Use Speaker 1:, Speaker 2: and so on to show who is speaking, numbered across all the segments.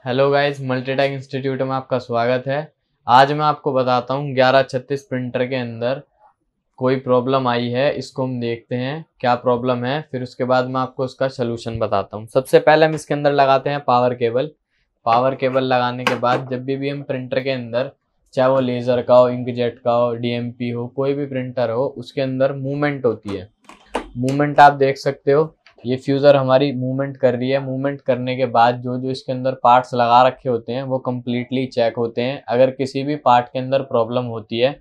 Speaker 1: Hello guys, मल्टीटैक institute में आपका स्वागत है। आज मैं आपको बताता हूँ 1136 प्रिंटर के अंदर कोई प्रॉब्लम आई है। इसको हम देखते हैं क्या प्रॉब्लम है, फिर उसके बाद मैं आपको उसका सलूशन बताता हूँ। सबसे पहले हम इसके अंदर लगाते हैं पावर केबल। पावर केबल लगाने के बाद जब भी हम प्रिंटर के अंदर, चाहे वो लेज़र का हो, इंकजेट का हो, डीएमपी हो, कोई भी प्रिंटर हो, उसके अंदर मूवमेंट होती है। मूवमेंट आप देख सकते हो, ये फ्यूज़र हमारी मूवमेंट कर रही है। मूवमेंट करने के बाद जो जो इसके अंदर पार्ट्स लगा रखे होते हैं वो कम्प्लीटली चेक होते हैं। अगर किसी भी पार्ट के अंदर प्रॉब्लम होती है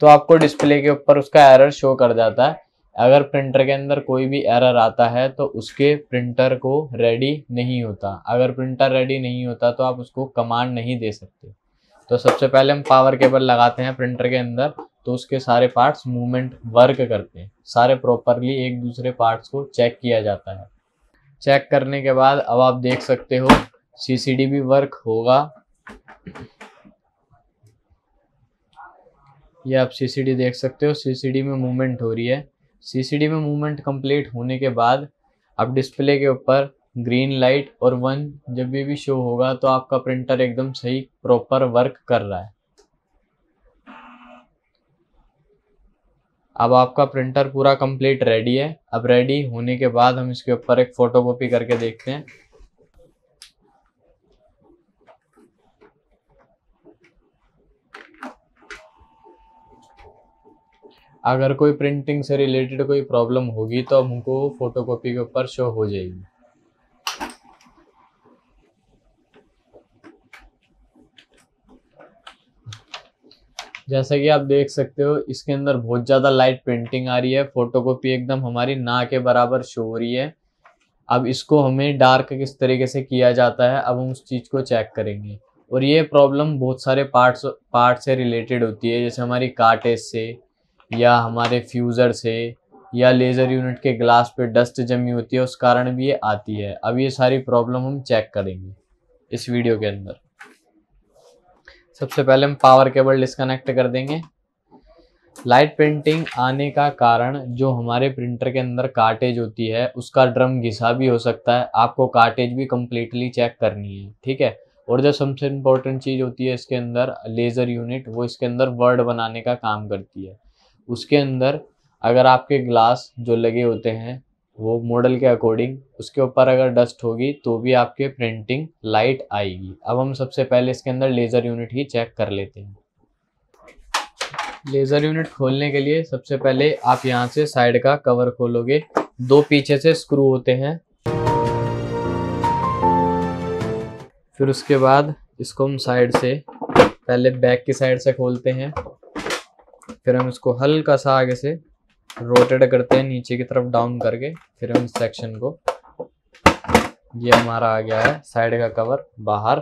Speaker 1: तो आपको डिस्प्ले के ऊपर उसका एरर शो कर जाता है। अगर प्रिंटर के अंदर कोई भी एरर आता है तो उसके प्रिंटर को रेडी नहीं होता। अगर प्रिंटर रेडी नहीं होता तो आप उसको कमांड नहीं दे सकते। तो सबसे पहले हम पावर केबल लगाते हैं प्रिंटर के अंदर, तो उसके सारे पार्ट्स मूवमेंट वर्क करते हैं। सारे प्रॉपरली एक दूसरे पार्ट्स को चेक किया जाता है। चेक करने के बाद अब आप देख सकते हो सीसीडी भी वर्क होगा। ये आप सीसीडी देख सकते हो, सीसीडी में मूवमेंट हो रही है। सीसीडी में मूवमेंट कंप्लीट होने के बाद अब डिस्प्ले के ऊपर ग्रीन लाइट और 1 जब भी शो होगा तो आपका प्रिंटर एकदम सही प्रॉपर वर्क कर रहा है। अब आपका प्रिंटर पूरा कंप्लीट रेडी है। अब रेडी होने के बाद हम इसके ऊपर एक फोटोकॉपी करके देखते हैं। अगर कोई प्रिंटिंग से रिलेटेड कोई प्रॉब्लम होगी तो हमको फोटोकॉपी के ऊपर शो हो जाएगी। जैसा कि आप देख सकते हो इसके अंदर बहुत ज़्यादा लाइट पेंटिंग आ रही है। फोटोकॉपी एकदम हमारी ना के बराबर शो हो रही है। अब इसको हमें डार्क किस तरीके से किया जाता है, अब हम उस चीज़ को चेक करेंगे। और ये प्रॉब्लम बहुत सारे पार्ट से रिलेटेड होती है, जैसे हमारी कार्टेज से या हमारे फ्यूज़र से या लेज़र यूनिट के ग्लास पे डस्ट जमी होती है, उस कारण भी ये आती है। अब ये सारी प्रॉब्लम हम चेक करेंगे इस वीडियो के अंदर। सबसे पहले हम पावर केबल डिस्कनेक्ट कर देंगे। लाइट पेंटिंग आने का कारण जो हमारे प्रिंटर के अंदर कार्टेज होती है उसका ड्रम घिसा भी हो सकता है। आपको कार्टेज भी कम्प्लीटली चेक करनी है, ठीक है। और जो सबसे इम्पोर्टेंट चीज़ होती है इसके अंदर लेज़र यूनिट, वो इसके अंदर वर्ड बनाने का काम करती है। उसके अंदर अगर आपके ग्लास जो लगे होते हैं वो मॉडल के अकॉर्डिंग, उसके ऊपर अगर डस्ट होगी तो भी आपके प्रिंटिंग लाइट आएगी। अब हम सबसे पहले इसके अंदर लेज़र यूनिट ही चेक कर लेते हैं। लेज़र यूनिट खोलने के लिए सबसे पहले आप यहाँ से साइड का कवर खोलोगे। 2 पीछे से स्क्रू होते हैं। फिर उसके बाद इसको हम साइड से पहले बैक की साइड से खोलते हैं। फिर हम इसको हल्का सा आगे से रोटेट करते हैं नीचे की तरफ डाउन करके। फिर हम इस सेक्शन को, ये हमारा आ गया है साइड का कवर बाहर।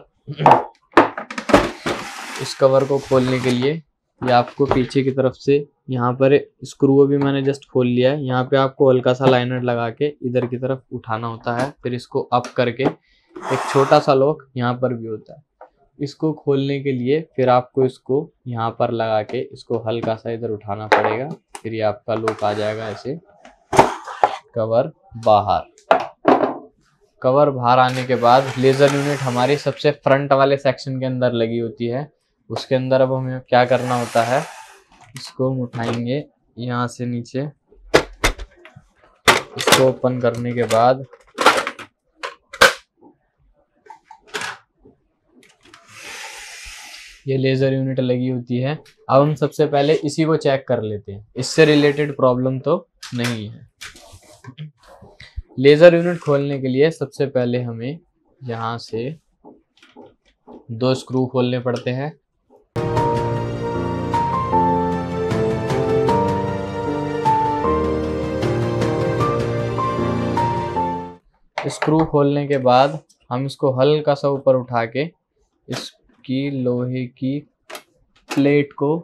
Speaker 1: इस कवर को खोलने के लिए ये आपको पीछे की तरफ से यहाँ पर स्क्रू भी मैंने जस्ट खोल लिया है। यहाँ पे आपको हल्का सा लाइनर लगा के इधर की तरफ उठाना होता है। फिर इसको अप करके एक छोटा सा लॉक यहाँ पर भी होता है। इसको खोलने के लिए फिर आपको इसको यहाँ पर लगा के इसको हल्का सा इधर उठाना पड़ेगा। फिर ये आपका लॉक आ जाएगा ऐसे। कवर बाहर। कवर बाहर आने के बाद लेज़र यूनिट हमारी सबसे फ्रंट वाले सेक्शन के अंदर लगी होती है। उसके अंदर अब हमें क्या करना होता है, इसको हम उठाएंगे यहाँ से नीचे। इसको ओपन करने के बाद ये लेज़र यूनिट लगी होती है। अब हम सबसे पहले इसी को चेक कर लेते हैं, इससे रिलेटेड प्रॉब्लम तो नहीं है। लेज़र यूनिट खोलने के लिए सबसे पहले हमें यहाँ से 2 स्क्रू खोलने पड़ते हैं। स्क्रू खोलने के बाद हम इसको हल्का सा ऊपर उठा के इसकी लोहे की प्लेट को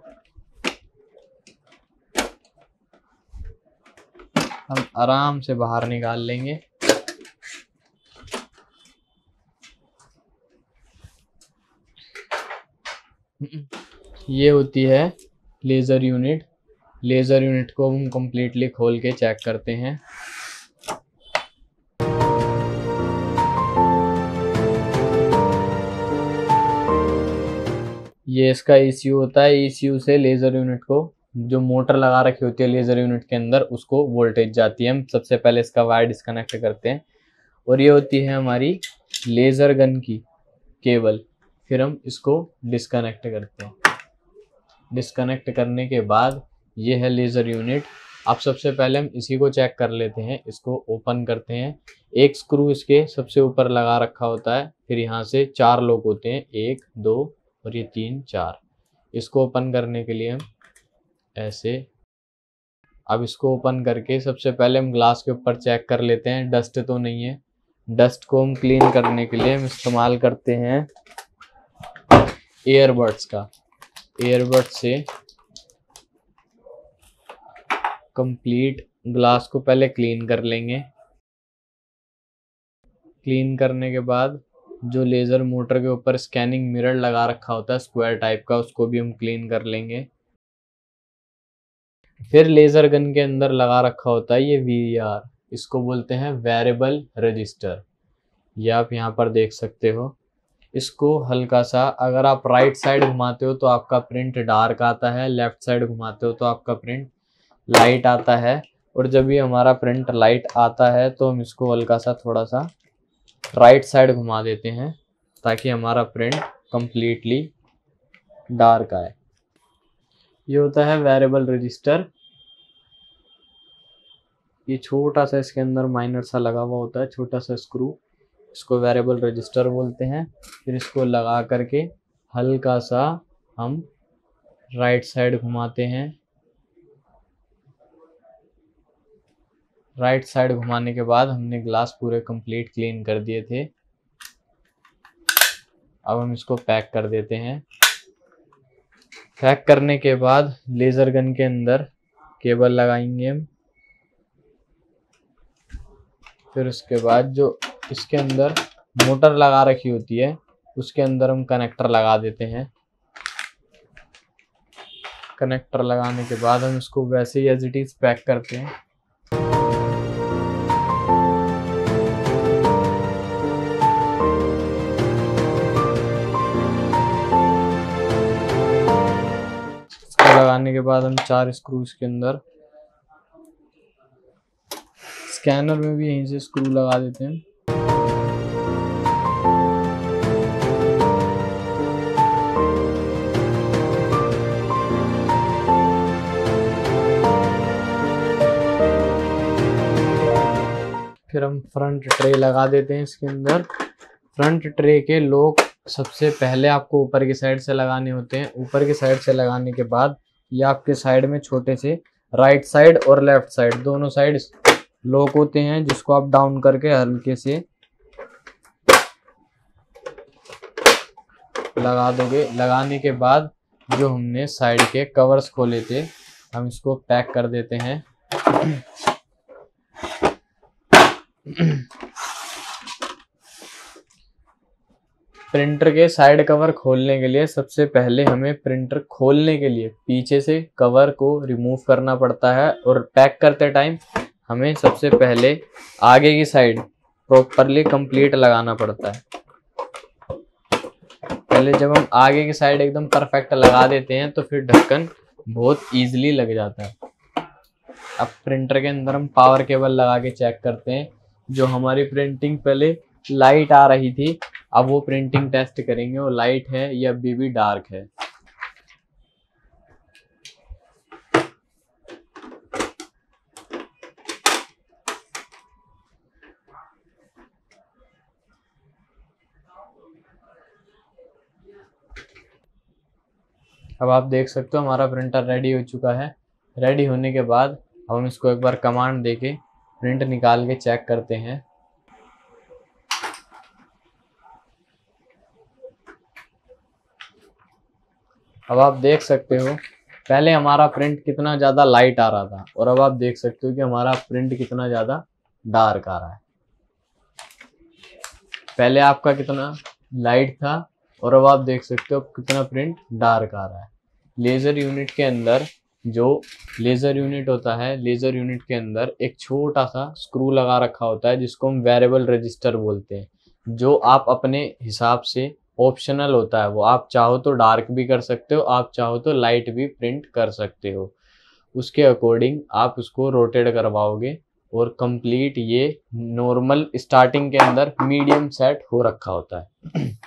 Speaker 1: हम आराम से बाहर निकाल लेंगे। ये होती है लेज़र यूनिट। लेज़र यूनिट को हम कम्प्लीटली खोल के चेक करते हैं। ये इसका ECU होता है। ECU से लेज़र यूनिट को, जो मोटर लगा रखी होती है लेज़र यूनिट के अंदर, उसको वोल्टेज जाती है। हम सबसे पहले इसका वायर डिस्कनेक्ट करते हैं और ये होती है हमारी लेज़र गन की केबल। फिर हम इसको डिस्कनेक्ट करते हैं। डिस्कनेक्ट करने के बाद ये है लेज़र यूनिट। अब सबसे पहले हम इसी को चेक कर लेते हैं। इसको ओपन करते हैं। एक स्क्रू इसके सबसे ऊपर लगा रखा होता है। फिर यहाँ से 4 लॉक होते हैं, 1 2 और ये 3 4। इसको ओपन करने के लिए हम ऐसे, अब इसको ओपन करके सबसे पहले हम ग्लास के ऊपर चेक कर लेते हैं डस्ट तो नहीं है। डस्ट को हम क्लीन करने के लिए हम इस्तेमाल करते हैं ईयरबड्स का। ईयरबड से कंप्लीट ग्लास को पहले क्लीन कर लेंगे। क्लीन करने के बाद जो लेज़र मोटर के ऊपर स्कैनिंग मिरर लगा रखा होता है स्क्वायर टाइप का, उसको भी हम क्लीन कर लेंगे। फिर लेज़र गन के अंदर लगा रखा होता है ये VAR, इसको बोलते हैं वेरिएबल रजिस्टर। ये आप यहाँ पर देख सकते हो। इसको हल्का सा अगर आप राइट साइड घुमाते हो तो आपका प्रिंट डार्क आता है, लेफ्ट साइड घुमाते हो तो आपका प्रिंट लाइट आता है। और जब ये हमारा प्रिंट लाइट आता है तो हम इसको हल्का सा थोड़ा सा राइट साइड घुमा देते हैं ताकि हमारा प्रिंट कंप्लीटली डार्क आए। ये होता है वेरिएबल रजिस्टर। ये छोटा सा इसके अंदर माइनर सा लगा हुआ होता है, छोटा सा स्क्रू, इसको वेरिएबल रजिस्टर बोलते हैं। फिर इसको लगा करके हल्का सा हम राइट साइड घुमाते हैं। राइट साइड घुमाने के बाद हमने ग्लास पूरे कंप्लीट क्लीन कर दिए थे। अब हम इसको पैक कर देते हैं। पैक करने के बाद लेज़र गन के अंदर केबल लगाएंगे हम। फिर उसके बाद जो इसके अंदर मोटर लगा रखी होती है उसके अंदर हम कनेक्टर लगा देते हैं। कनेक्टर लगाने के बाद हम इसको वैसे ही एज इट इज पैक करते हैं। इसको लगाने के बाद हम 4 स्क्रू इसके अंदर, स्कैनर में भी यहीं से स्क्रू लगा देते हैं। फिर हम फ्रंट ट्रे लगा देते हैं इसके अंदर। फ्रंट ट्रे के लॉक सबसे पहले आपको ऊपर की साइड से लगाने होते हैं। ऊपर की साइड से लगाने के बाद ये आपके साइड में छोटे से राइट साइड और लेफ्ट साइड दोनों साइड लॉक होते हैं, जिसको आप डाउन करके हल्के से लगा दोगे। लगाने के बाद जो हमने साइड के कवर्स खोले थे हम इसको पैक कर देते हैं। प्रिंटर के साइड कवर खोलने के लिए सबसे पहले हमें प्रिंटर खोलने के लिए पीछे से कवर को रिमूव करना पड़ता है और पैक करते टाइम हमें सबसे पहले आगे की साइड प्रॉपरली कंप्लीट लगाना पड़ता है। पहले जब हम आगे की साइड एकदम परफेक्ट लगा देते हैं तो फिर ढक्कन बहुत इजीली लग जाता है। अब प्रिंटर के अंदर हम पावर केबल लगा के चेक करते हैं। जो हमारी प्रिंटिंग पहले लाइट आ रही थी, अब वो प्रिंटिंग टेस्ट करेंगे वो लाइट है या अभी भी डार्क है। अब आप देख सकते हो हमारा प्रिंटर रेडी हो चुका है। रेडी होने के बाद अब हम इसको एक बार कमांड देके प्रिंट निकाल के चेक करते हैं। अब आप देख सकते हो पहले हमारा प्रिंट कितना ज़्यादा लाइट आ रहा था और अब आप देख सकते हो कि हमारा प्रिंट कितना ज़्यादा डार्क आ रहा है। पहले आपका कितना लाइट था और अब आप देख सकते हो कितना प्रिंट डार्क आ रहा है। लेज़र यूनिट के अंदर जो लेज़र यूनिट होता है, लेज़र यूनिट के अंदर एक छोटा सा स्क्रू लगा रखा होता है जिसको हम वेरिएबल रजिस्टर बोलते हैं, जो आप अपने हिसाब से ऑप्शनल होता है वो, आप चाहो तो डार्क भी कर सकते हो, आप चाहो तो लाइट भी प्रिंट कर सकते हो। उसके अकॉर्डिंग आप उसको रोटेट करवाओगे और कंप्लीट ये नॉर्मल स्टार्टिंग के अंदर मीडियम सेट हो रखा होता है।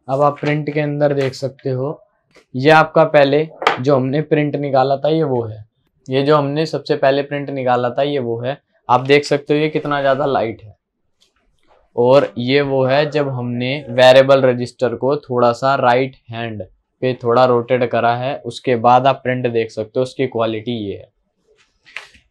Speaker 1: अब आप प्रिंट के अंदर देख सकते हो, ये आपका पहले जो हमने प्रिंट निकाला था ये वो है, ये जो हमने सबसे पहले प्रिंट निकाला था ये वो है। आप देख सकते हो ये कितना ज्यादा लाइट है। और ये वो है जब हमने वेरिएबल रजिस्टर को थोड़ा सा राइट हैंड पे थोड़ा रोटेट करा है, उसके बाद आप प्रिंट देख सकते हो, उसकी क्वालिटी ये है।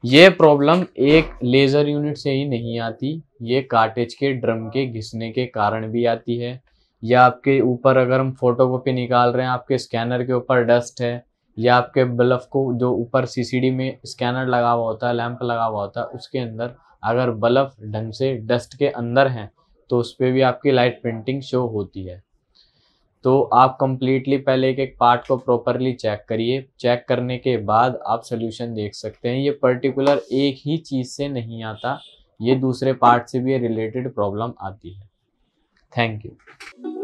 Speaker 1: ये प्रॉब्लम एक लेजर यूनिट से ही नहीं आती, ये कार्टेज के ड्रम के घिसने के कारण भी आती है, या आपके ऊपर अगर हम फोटोकॉपी निकाल रहे हैं, आपके स्कैनर के ऊपर डस्ट है, या आपके बल्ब को जो ऊपर सीसीडी में स्कैनर लगा हुआ होता है, लैंप लगा हुआ होता है, उसके अंदर अगर बल्ब ढंग से डस्ट के अंदर है तो उस पर भी आपकी लाइट प्रिंटिंग शो होती है। तो आप कंप्लीटली पहले एक एक पार्ट को प्रॉपरली चेक करिए, चेक करने के बाद आप सोल्यूशन देख सकते हैं। ये पर्टिकुलर एक ही चीज़ से नहीं आता, ये दूसरे पार्ट से भी रिलेटेड प्रॉब्लम आती है। Thank you.